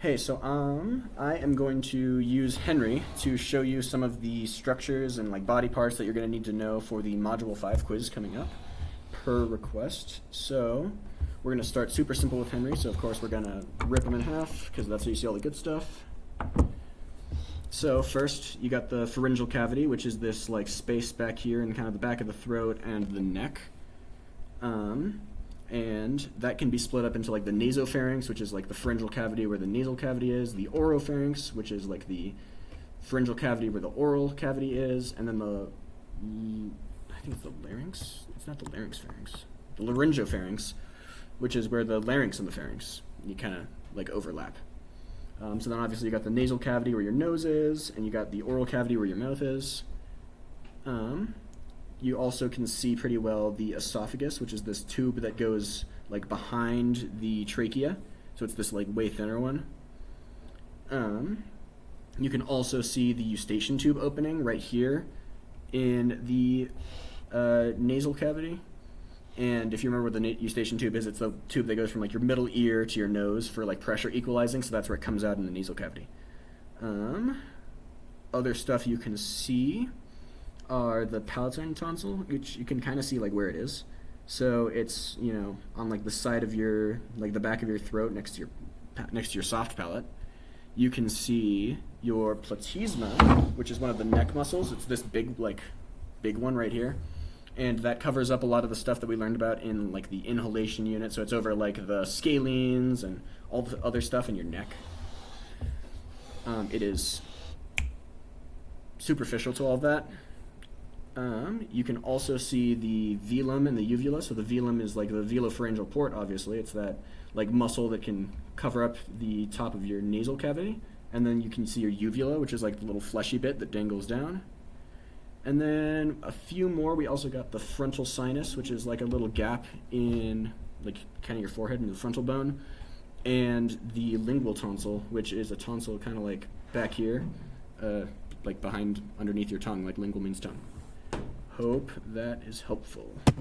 Hey, so I am going to use Henry to show you some of the structures and like body parts that you're going to need to know for the Module 5 quiz coming up per request. So we're going to start super simple with Henry. So of course we're going to rip him in half because that's how you see all the good stuff. So first you got the pharyngeal cavity, which is this like space back here in kind of the back of the throat and the neck. And that can be split up into like the nasopharynx, which is like the pharyngeal cavity where the nasal cavity is, the oropharynx, which is like the pharyngeal cavity where the oral cavity is, and then I think it's the larynx. It's not the larynx pharynx. The laryngopharynx, which is where the larynx and the pharynx, you kind of like overlap. So then obviously you got the nasal cavity where your nose is, and you got the oral cavity where your mouth is. You also can see pretty well the esophagus, which is this tube that goes like behind the trachea. So it's this like way thinner one. You can also see the eustachian tube opening right here in the nasal cavity. And if you remember what the eustachian tube is, it's the tube that goes from like your middle ear to your nose for like pressure equalizing. So that's where it comes out in the nasal cavity. Other stuff you can see are the palatine tonsil, which you can kind of see like where it is. So it's, you know, on like the side of your, like the back of your throat next to your soft palate. You can see your platysma, which is one of the neck muscles. It's this big one right here. And that covers up a lot of the stuff that we learned about in like the inhalation unit. So it's over like the scalenes and all the other stuff in your neck. It is superficial to all of that. You can also see the velum and the uvula. So the velum is like the velopharyngeal port, obviously. It's that like muscle that can cover up the top of your nasal cavity. And then you can see your uvula, which is like the little fleshy bit that dangles down. And then a few more, we also got the frontal sinus, which is like a little gap in like kind of your forehead and the frontal bone. And the lingual tonsil, which is a tonsil kind of like back here, like underneath your tongue, like lingual means tongue. Hope that is helpful.